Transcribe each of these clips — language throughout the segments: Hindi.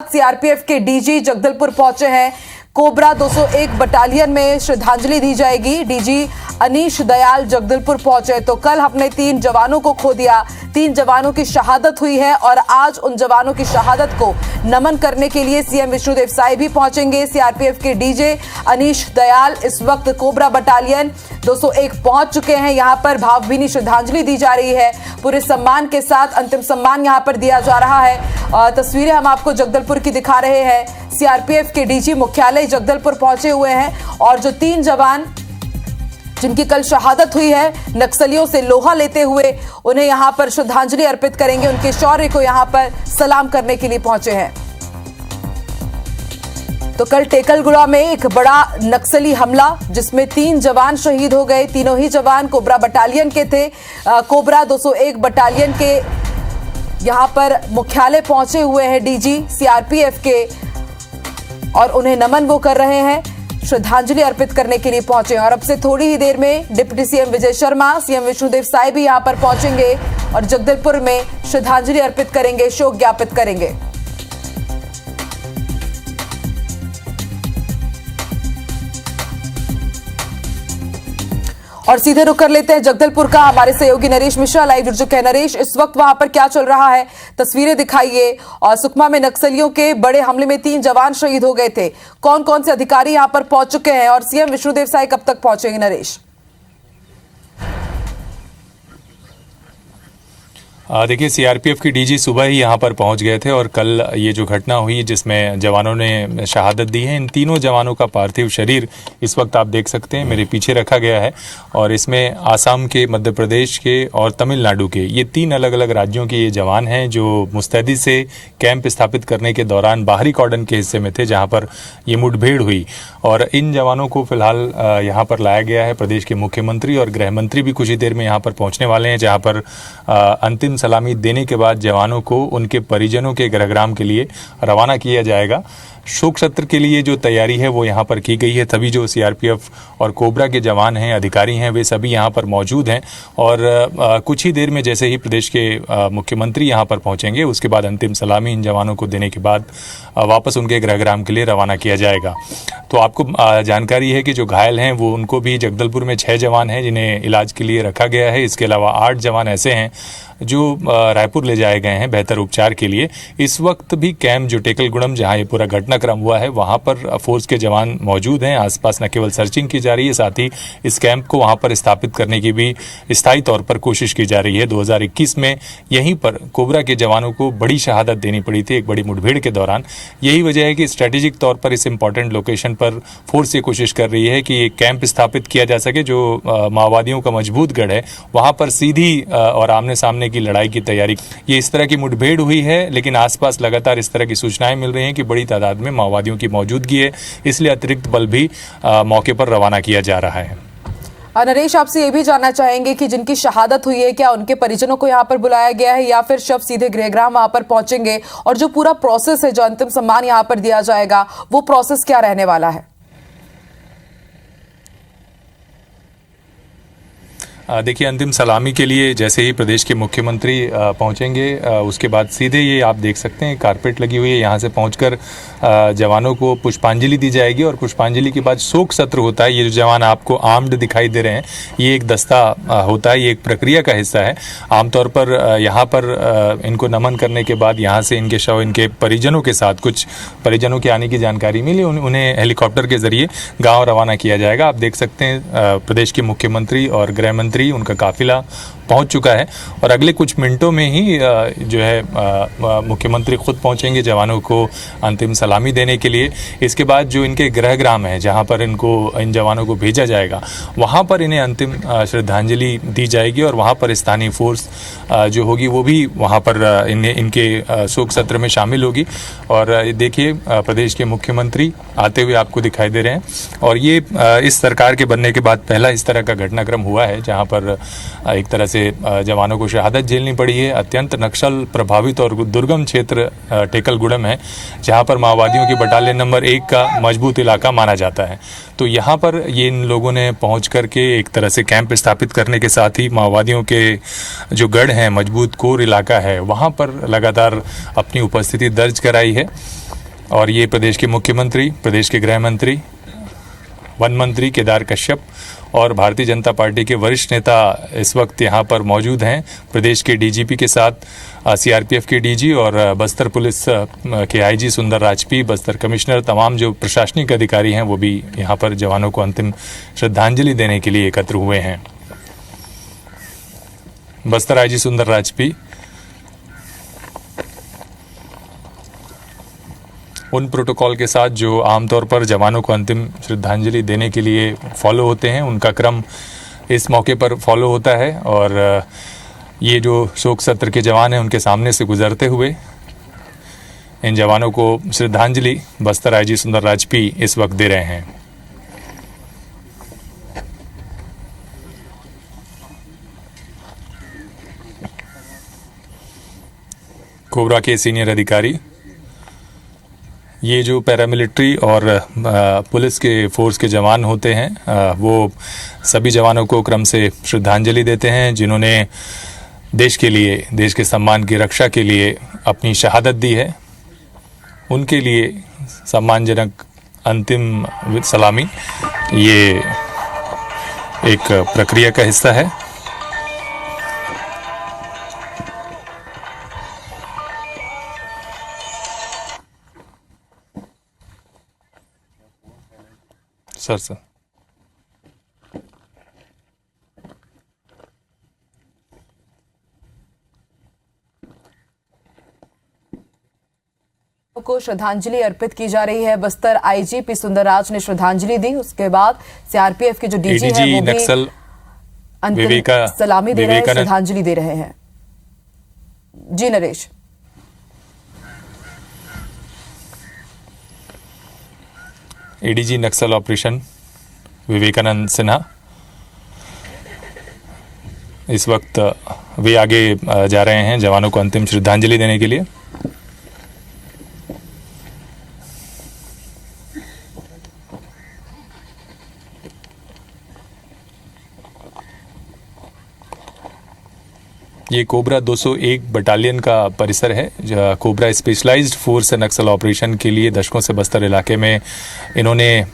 सीआरपीएफ के डीजी जगदलपुर पहुंचे हैं। कोबरा 201 बटालियन में श्रद्धांजलि दी जाएगी। डीजी अनीश दयाल जगदलपुर पहुंचे तो कल हमने 3 जवानों को खो दिया, 3 जवानों की शहादत हुई है और आज उन जवानों की शहादत को नमन करने के लिए सीएम विष्णुदेव साय भी पहुंचेंगे। सीआरपीएफ के डीजे अनीश दयाल इस वक्त कोबरा बटालियन 201 पहुंच चुके हैं। यहां पर भावभीनी श्रद्धांजलि दी जा रही है। पूरे सम्मान के साथ अंतिम सम्मान यहां पर दिया जा रहा है। तस्वीरें हम आपको जगदलपुर की दिखा रहे हैं। सीआरपीएफ के डीजी मुख्यालय जगदलपुर पहुंचे हुए हैं और जो 3 जवान जिनकी कल शहादत हुई है नक्सलियों से लोहा लेते हुए, उन्हें यहां पर श्रद्धांजलि अर्पित करेंगे। उनके शौर्य को यहां पर सलाम करने के लिए पहुंचे हैं। तो कल टेकलगुड़ा में एक बड़ा नक्सली हमला जिसमें 3 जवान शहीद हो गए। तीनों ही जवान कोबरा बटालियन के थे। कोबरा 201 बटालियन के यहां पर मुख्यालय पहुंचे हुए हैं डीजी सीआरपीएफ के और उन्हें नमन वो कर रहे हैं, श्रद्धांजलि अर्पित करने के लिए पहुंचे। और अब से थोड़ी ही देर में deputy CM Vijay Sharma, CM Vishnudeo Sai भी यहां पर पहुंचेंगे और जगदलपुर में श्रद्धांजलि अर्पित करेंगे, शोक ज्ञापित करेंगे। और सीधे रुक कर लेते हैं जगदलपुर का। हमारे सहयोगी नरेश मिश्रा लाइव जुड़ चुके हैं। नरेश, इस वक्त वहां पर क्या चल रहा है, तस्वीरें दिखाइए। और सुकमा में नक्सलियों के बड़े हमले में 3 जवान शहीद हो गए थे। कौन कौन से अधिकारी यहां पर पहुंच चुके हैं और सीएम विष्णुदेव साय कब तक पहुंचेंगे? नरेश, देखिए, सीआरपीएफ की डीजी सुबह ही यहाँ पर पहुँच गए थे और कल ये जो घटना हुई जिसमें जवानों ने शहादत दी है, इन तीनों जवानों का पार्थिव शरीर इस वक्त आप देख सकते हैं मेरे पीछे रखा गया है। और इसमें आसाम के, मध्य प्रदेश के और तमिलनाडु के, ये 3 अलग अलग राज्यों के ये जवान हैं जो मुस्तैदी से कैंप स्थापित करने के दौरान बाहरी कॉर्डन के हिस्से में थे जहाँ पर ये मुठभेड़ हुई। और इन जवानों को फिलहाल यहाँ पर लाया गया है। प्रदेश के मुख्यमंत्री और गृह मंत्री भी कुछ ही देर में यहाँ पर पहुँचने वाले हैं, जहाँ पर अंतिम सलामी देने के बाद जवानों को उनके परिजनों के गृहग्राम के लिए रवाना किया जाएगा। शोक सत्र के लिए जो तैयारी है वो यहाँ पर की गई है। तभी जो सीआरपीएफ और कोबरा के जवान हैं, अधिकारी हैं, वे सभी यहाँ पर मौजूद हैं। और कुछ ही देर में जैसे ही प्रदेश के मुख्यमंत्री यहाँ पर पहुँचेंगे, उसके बाद अंतिम सलामी इन जवानों को देने के बाद वापस उनके गृहग्राम के लिए रवाना किया जाएगा। तो आपको जानकारी है कि जो घायल हैं वो उनको भी जगदलपुर में 6 जवान हैं जिन्हें इलाज के लिए रखा गया है। इसके अलावा 8 जवान ऐसे हैं जो रायपुर ले जाए गए हैं बेहतर उपचार के लिए। इस वक्त भी कैंप जो टेकलगुड़म जहां ये पूरा घटनाक्रम हुआ है वहां पर फोर्स के जवान मौजूद हैं। आसपास न केवल सर्चिंग की जा रही है, साथ ही इस कैंप को वहां पर स्थापित करने की भी स्थायी तौर पर कोशिश की जा रही है। 2021 में यहीं पर कोबरा के जवानों को बड़ी शहादत देनी पड़ी थी एक बड़ी मुठभेड़ के दौरान। यही वजह है कि स्ट्रेटेजिक तौर पर इस इंपॉर्टेंट लोकेशन पर फोर्स ये कोशिश कर रही है कि एक कैंप स्थापित किया जा सके जो माओवादियों का मजबूत गढ़ है, वहां पर सीधी और आमने सामने की लड़ाई की तैयारी। ये इस तरह की मुठभेड़ हुई है, लेकिन आसपास लगातार इस तरह की सूचनाएं मिल रही हैं कि बड़ी तादाद में माओवादियों की मौजूदगी है, इसलिए अतिरिक्त बल भी मौके पर रवाना किया जा रहा है। नरेश, आपसे ये भी जानना चाहेंगे कि जिनकी शहादत हुई है, क्या उनके परिजनों को यहाँ पर बुलाया गया है या फिर शव सीधे गृहग्राम वहां पर पहुंचेंगे? और जो पूरा प्रोसेस है, जो अंतिम सम्मान यहाँ पर दिया जाएगा, वो प्रोसेस क्या रहने वाला है? देखिए, अंतिम सलामी के लिए जैसे ही प्रदेश के मुख्यमंत्री पहुंचेंगे, उसके बाद सीधे ये आप देख सकते हैं कारपेट लगी हुई है, यहाँ से पहुंचकर जवानों को पुष्पांजलि दी जाएगी। और पुष्पांजलि के बाद शोक सत्र होता है। ये जो जवान आपको आर्म्ड दिखाई दे रहे हैं, ये एक दस्ता होता है, ये एक प्रक्रिया का हिस्सा है। आमतौर पर यहाँ पर इनको नमन करने के बाद यहाँ से इनके शव इनके परिजनों के साथ, कुछ परिजनों के आने की जानकारी मिली, उन्हें हेलीकॉप्टर के जरिए गाँव रवाना किया जाएगा। आप देख सकते हैं प्रदेश के मुख्यमंत्री और गृह मंत्री, उनका काफिला पहुंच चुका है और अगले कुछ मिनटों में ही जो है मुख्यमंत्री खुद पहुंचेंगे जवानों को अंतिम सलामी देने के लिए। इसके बाद जो इनके गृहग्राम है जहां पर इन जवानों को भेजा जाएगा, वहां पर इन्हें अंतिम श्रद्धांजलि दी जाएगी और वहां पर स्थानीय फोर्स जो होगी वो भी वहां पर इनके शोक सत्र में शामिल होगी। और देखिए, प्रदेश के मुख्यमंत्री आते हुए आपको दिखाई दे रहे हैं। और ये इस सरकार के बनने के बाद पहला इस तरह का घटनाक्रम हुआ है जहाँ पर एक तरह से से जवानों को शहादत झेलनी पड़ी है। अत्यंत नक्सल प्रभावित और दुर्गम क्षेत्र टेकलगुड़म है, जहां पर माओवादियों की बटालियन नंबर 1 का मजबूत इलाका माना जाता है। तो यहाँ पर ये इन लोगों ने पहुँच करके एक तरह से कैंप स्थापित करने के साथ ही माओवादियों के जो गढ़ हैं, मजबूत कोर इलाका है, वहाँ पर लगातार अपनी उपस्थिति दर्ज कराई है। और ये प्रदेश के मुख्यमंत्री, प्रदेश के गृह मंत्री, वन मंत्री केदार कश्यप और भारतीय जनता पार्टी के वरिष्ठ नेता इस वक्त यहाँ पर मौजूद हैं। प्रदेश के डीजीपी के साथ सीआरपीएफ के डीजी और बस्तर पुलिस के आईजी सुंदर राजपी, बस्तर कमिश्नर, तमाम जो प्रशासनिक अधिकारी हैं वो भी यहाँ पर जवानों को अंतिम श्रद्धांजलि देने के लिए एकत्र हुए हैं। बस्तर आईजी सुंदर राजपी उन प्रोटोकॉल के साथ जो आमतौर पर जवानों को अंतिम श्रद्धांजलि देने के लिए फॉलो होते हैं, उनका क्रम इस मौके पर फॉलो होता है। और ये जो शोक सत्र के जवान हैं, उनके सामने से गुजरते हुए इन जवानों को श्रद्धांजलि बस्तर आईजी सुंदर राजपी इस वक्त दे रहे हैं। कोबरा के सीनियर अधिकारी, ये जो पैरामिलिट्री और पुलिस के फोर्स के जवान होते हैं, वो सभी जवानों को क्रम से श्रद्धांजलि देते हैं जिन्होंने देश के लिए, देश के सम्मान की रक्षा के लिए अपनी शहादत दी है। उनके लिए सम्मानजनक अंतिम सलामी ये एक प्रक्रिया का हिस्सा है। सर को श्रद्धांजलि अर्पित की जा रही है। बस्तर आईजी पी सुंदरराज ने श्रद्धांजलि दी, उसके बाद सीआरपीएफ के जो डीजी है वो भी अंतिम सलामी दे रहे हैं, श्रद्धांजलि दे रहे हैं। जी नरेश। एडीजी नक्सल ऑपरेशन विवेकानंद सिन्हा इस वक्त वे आगे जा रहे हैं जवानों को अंतिम श्रद्धांजलि देने के लिए। ये कोबरा 201 बटालियन का परिसर है। कोबरा स्पेशलाइज्ड फोर्स नक्सल ऑपरेशन के लिए दशकों से बस्तर इलाके में इन्होंने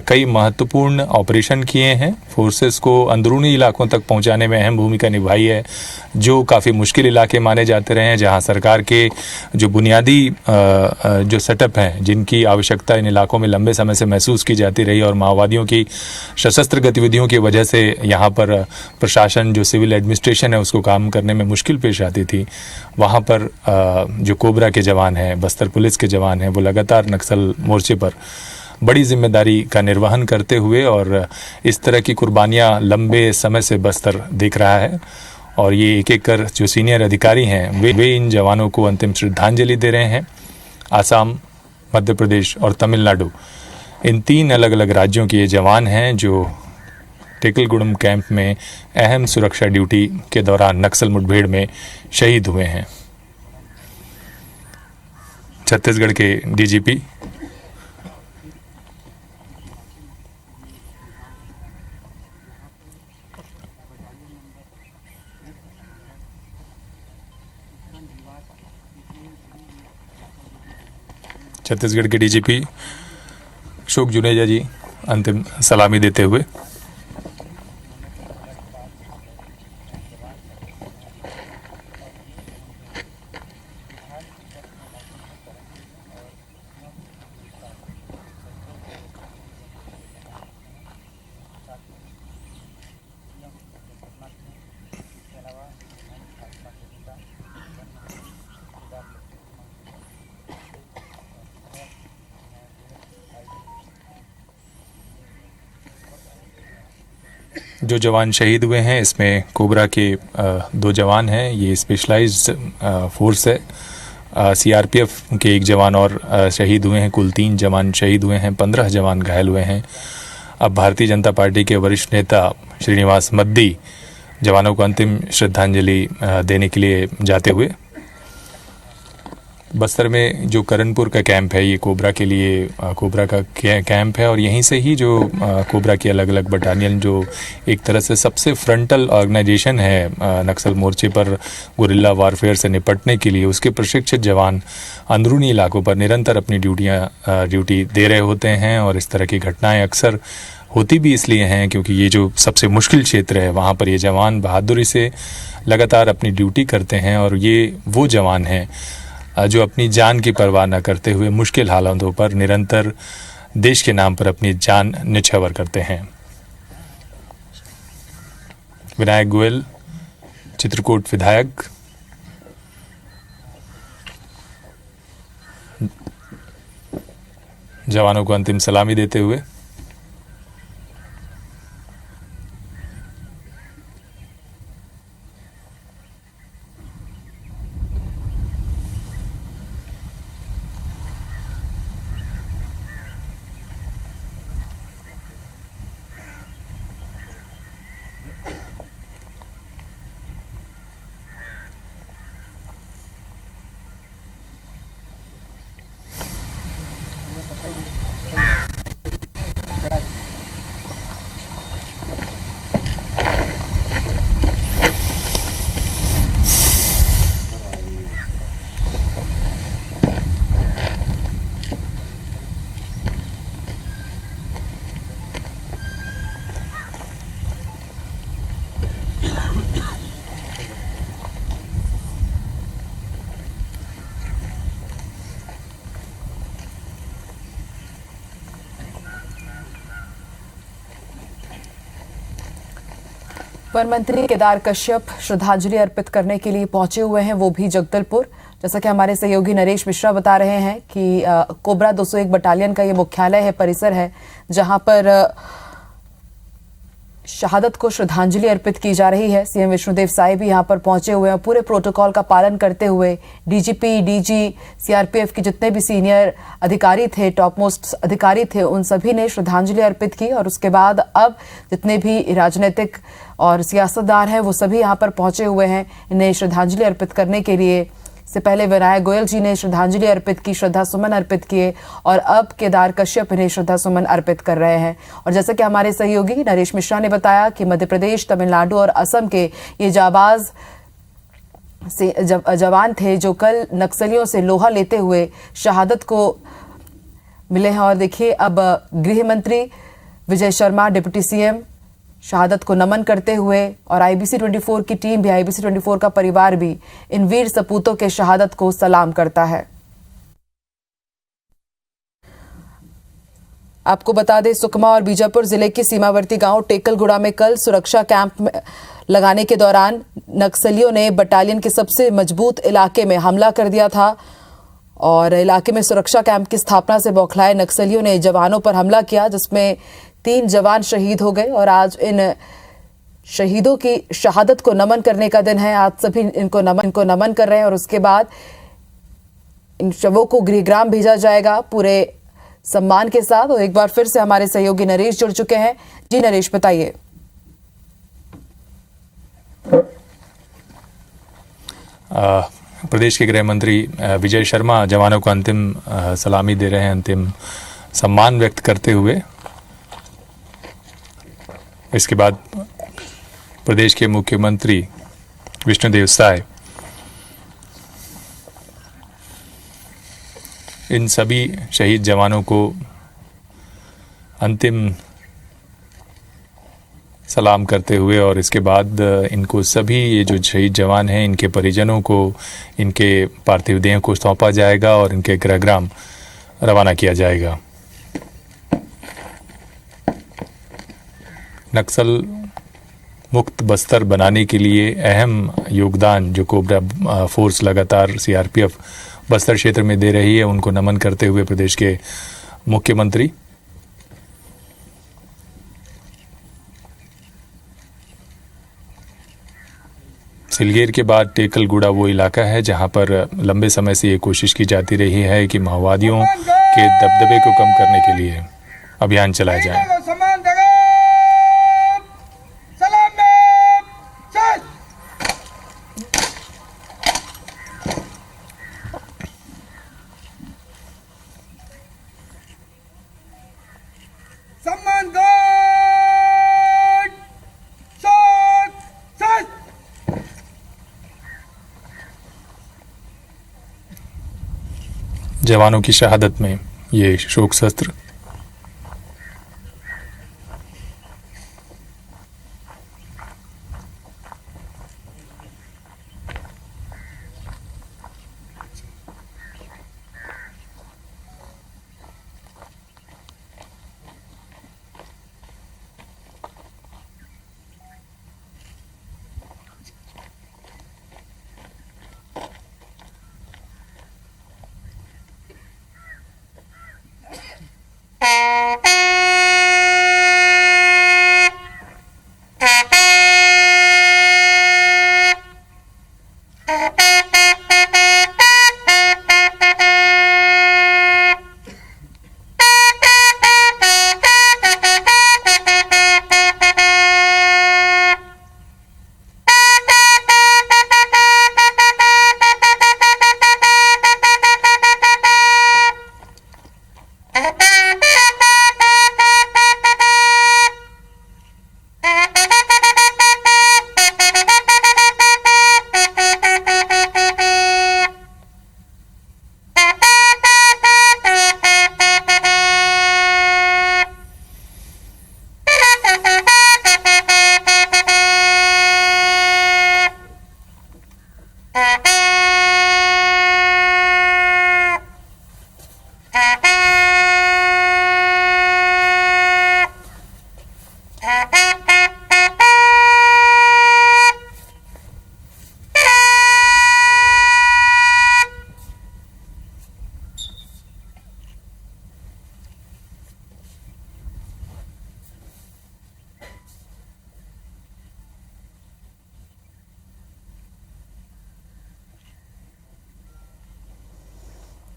कई महत्वपूर्ण ऑपरेशन किए हैं। फोर्सेस को अंदरूनी इलाकों तक पहुंचाने में अहम भूमिका निभाई है, जो काफ़ी मुश्किल इलाके माने जाते रहे हैं, जहां सरकार के जो बुनियादी जो सेटअप हैं, जिनकी आवश्यकता इन इलाकों में लंबे समय से महसूस की जाती रही और माओवादियों की सशस्त्र गतिविधियों की वजह से यहाँ पर प्रशासन, जो सिविल एडमिनिस्ट्रेशन है, उसको काम करने में मुश्किल पेश आती थी। वहाँ पर जो कोबरा के जवान हैं, बस्तर पुलिस के जवान हैं, वो लगातार नक्सल मोर्चे पर बड़ी जिम्मेदारी का निर्वहन करते हुए और इस तरह की कुर्बानियाँ लंबे समय से बस्तर देख रहा है। और ये एक एक कर जो सीनियर अधिकारी हैं वे इन जवानों को अंतिम श्रद्धांजलि दे रहे हैं। आसाम, मध्य प्रदेश और तमिलनाडु, इन 3 अलग अलग राज्यों के ये जवान हैं जो टेकलगुड़म कैंप में अहम सुरक्षा ड्यूटी के दौरान नक्सल मुठभेड़ में शहीद हुए हैं। छत्तीसगढ़ के डीजीपी अशोक जुनेजा जी अंतिम सलामी देते हुए। जो जवान शहीद हुए हैं इसमें कोबरा के 2 जवान हैं। ये स्पेशलाइज्ड फोर्स है। सीआरपीएफ के 1 जवान और शहीद हुए हैं। कुल 3 जवान शहीद हुए हैं, 15 जवान घायल हुए हैं। अब भारतीय जनता पार्टी के वरिष्ठ नेता श्रीनिवास मद्दी जवानों को अंतिम श्रद्धांजलि देने के लिए जाते हुए। बस्तर में जो करणपुर का कैंप है, ये कोबरा के लिए कोबरा का कैंप है और यहीं से ही जो कोबरा की अलग अलग बटालियन, जो एक तरह से सबसे फ्रंटल ऑर्गेनाइजेशन है नक्सल मोर्चे पर गुरिल्ला वारफेयर से निपटने के लिए, उसके प्रशिक्षित जवान अंदरूनी इलाकों पर निरंतर अपनी ड्यूटी दे रहे होते हैं। और इस तरह की घटनाएं अक्सर होती भी इसलिए हैं क्योंकि ये जो सबसे मुश्किल क्षेत्र है वहाँ पर ये जवान बहादुरी से लगातार अपनी ड्यूटी करते हैं। और ये वो जवान हैं जो अपनी जान की परवाह न करते हुए मुश्किल हालातों पर निरंतर देश के नाम पर अपनी जान न्यौछावर करते हैं। विनायक गोयल, चित्रकूट विधायक, जवानों को अंतिम सलामी देते हुए। वन मंत्री केदार कश्यप श्रद्धांजलि अर्पित करने के लिए पहुंचे हुए हैं, वो भी जगदलपुर। जैसा कि हमारे सहयोगी नरेश मिश्रा बता रहे हैं कि कोबरा 201 बटालियन का ये मुख्यालय है, परिसर है, जहां पर शहादत को श्रद्धांजलि अर्पित की जा रही है। सीएम विष्णुदेव साय भी यहां पर पहुंचे हुए हैं। पूरे प्रोटोकॉल का पालन करते हुए डीजीपी, डीजी, सीआरपीएफ के जितने भी सीनियर अधिकारी थे, टॉप मोस्ट अधिकारी थे, उन सभी ने श्रद्धांजलि अर्पित की। और उसके बाद अब जितने भी राजनीतिक और सियासतदान हैं वो सभी यहां पर पहुंचे हुए हैं इन्हें श्रद्धांजलि अर्पित करने के लिए। इससे पहले विनायक गोयल जी ने श्रद्धांजलि अर्पित की, श्रद्धा सुमन अर्पित किए और अब केदार कश्यप इन्हें श्रद्धा सुमन अर्पित कर रहे हैं। और जैसा कि हमारे सहयोगी नरेश मिश्रा ने बताया कि मध्य प्रदेश, तमिलनाडु और असम के ये जाबाज जवान थे जो कल नक्सलियों से लोहा लेते हुए शहादत को मिले हैं। और देखिए, अब गृह मंत्री विजय शर्मा, डिप्टी सीएम शहादत को नमन करते हुए और आईबीसी 24 की टीम भी, आईबीसी 24 का परिवार भी इन वीर सपूतों के शहादत को सलाम करता है। आपको बता दें, सुकमा और बीजापुर जिले के सीमावर्ती गांव टेकलगुड़ा में कल सुरक्षा कैंप लगाने के दौरान नक्सलियों ने बटालियन के सबसे मजबूत इलाके में हमला कर दिया था और इलाके में सुरक्षा कैंप की स्थापना से बौखलाए नक्सलियों ने जवानों पर हमला किया, जिसमें 3 जवान शहीद हो गए। और आज इन शहीदों की शहादत को नमन करने का दिन है। आज सभी इनको नमन कर रहे हैं और उसके बाद इन शवों को गृहग्राम भेजा जाएगा पूरे सम्मान के साथ। और एक बार फिर से हमारे सहयोगी नरेश जुड़ चुके हैं। जी नरेश, बताइए। प्रदेश के गृह मंत्री विजय शर्मा जवानों को अंतिम सलामी दे रहे हैं, अंतिम सम्मान व्यक्त करते हुए। इसके बाद प्रदेश के मुख्यमंत्री विष्णुदेव साय इन सभी शहीद जवानों को अंतिम सलाम करते हुए और इसके बाद इनको सभी ये जो शहीद जवान हैं इनके परिजनों को इनके पार्थिव देह को सौंपा जाएगा और इनके गृहग्राम रवाना किया जाएगा। नक्सल मुक्त बस्तर बनाने के लिए अहम योगदान जो कोबरा फोर्स लगातार सीआरपीएफ बस्तर क्षेत्र में दे रही है, उनको नमन करते हुए प्रदेश के मुख्यमंत्री सिलगेर के बाद टेकलगुड़ा वो इलाका है जहां पर लंबे समय से ये कोशिश की जाती रही है कि माओवादियों के दबदबे को कम करने के लिए अभियान चलाया जाए। जवानों की शहादत में ये शोक सत्र।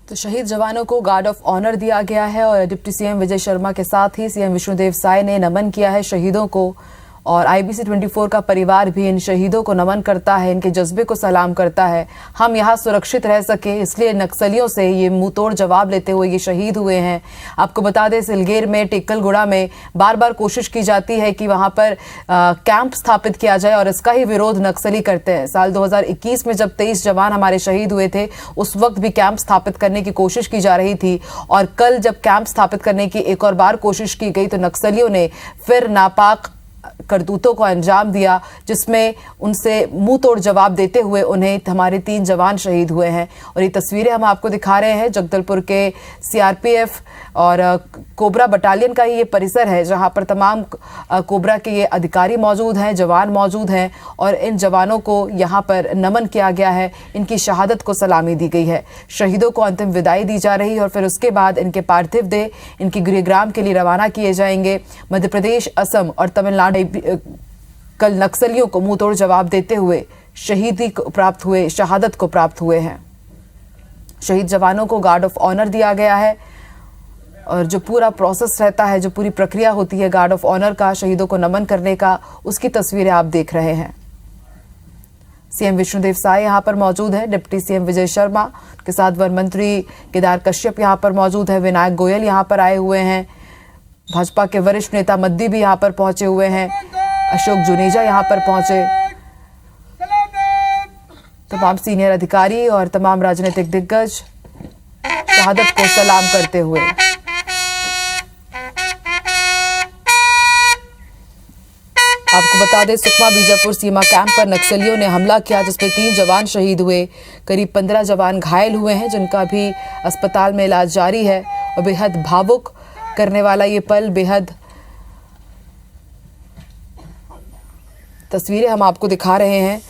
तो शहीद जवानों को गार्ड ऑफ ऑनर दिया गया है और डिप्टी सीएम विजय शर्मा के साथ ही सीएम विष्णुदेव साय ने नमन किया है शहीदों को। और IBC 24 का परिवार भी इन शहीदों को नमन करता है, इनके जज्बे को सलाम करता है। हम यहाँ सुरक्षित रह सके इसलिए नक्सलियों से ये मुंह तोड़ जवाब लेते हुए ये शहीद हुए हैं। आपको बता दें सिलगेर में टेकलगुड़ा में बार बार कोशिश की जाती है कि वहां पर कैंप स्थापित किया जाए और इसका ही विरोध नक्सली करते हैं। साल 2021 में जब 23 जवान हमारे शहीद हुए थे उस वक्त भी कैंप स्थापित करने की कोशिश की जा रही थी और कल जब कैंप स्थापित करने की एक और बार कोशिश की गई तो नक्सलियों ने फिर नापाक करतूतों को अंजाम दिया, जिसमें उनसे मुंह तोड़ जवाब देते हुए उन्हें हमारे 3 जवान शहीद हुए हैं। और ये तस्वीरें हम आपको दिखा रहे हैं जगदलपुर के CRPF और कोबरा बटालियन का ये परिसर है जहां पर तमाम कोबरा के ये अधिकारी मौजूद हैं, जवान मौजूद हैं और इन जवानों को यहां पर नमन किया गया है, इनकी शहादत को सलामी दी गई है। शहीदों को अंतिम विदाई दी जा रही है और फिर उसके बाद इनके पार्थिव देह इनकी गृहग्राम के लिए रवाना किए जाएंगे। मध्य प्रदेश, असम और तमिलनाडु कल नक्सलियों को मुंह तोड़ जवाब देते हुए शहीदी को प्राप्त हुए, शहादत को प्राप्त हुए हैं। शहीद जवानों को गार्ड ऑफ ऑनर दिया गया है और जो पूरा प्रोसेस रहता है, जो पूरी प्रक्रिया होती है गार्ड ऑफ ऑनर का, शहीदों को नमन करने का, उसकी तस्वीरें आप देख रहे हैं। सीएम विष्णुदेव साय यहां पर मौजूद है, डिप्टी सीएम विजय शर्मा के साथ वन मंत्री केदार कश्यप यहां पर मौजूद है, विनायक गोयल यहां पर आए हुए हैं, भाजपा के वरिष्ठ नेता मद्दी भी यहां पर पहुंचे हुए हैं, अशोक जुनेजा यहां पर पहुंचे, तमाम सीनियर अधिकारी और तमाम राजनीतिक दिग्गज शहादत को सलाम करते हुए। आपको बता दें सुकमा बीजापुर सीमा कैंप पर नक्सलियों ने हमला किया जिसमें 3 जवान शहीद हुए, करीब 15 जवान घायल हुए हैं जिनका भी अस्पताल में इलाज जारी है। और बेहद भावुक करने वाला ये पल, बेहद तस्वीरें हम आपको दिखा रहे हैं।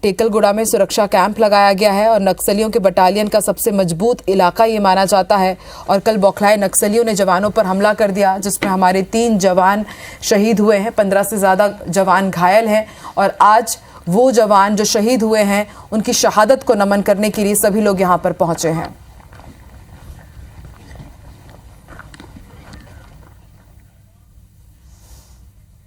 टेकलगुड़ा में सुरक्षा कैंप लगाया गया है और नक्सलियों के बटालियन का सबसे मजबूत इलाका ये माना जाता है। और कल बौखलाए नक्सलियों ने जवानों पर हमला कर दिया जिसमें हमारे 3 जवान शहीद हुए हैं, 15 से ज़्यादा जवान घायल हैं। और आज वो जवान जो शहीद हुए हैं उनकी शहादत को नमन करने के लिए सभी लोग यहाँ पर पहुंचे हैं।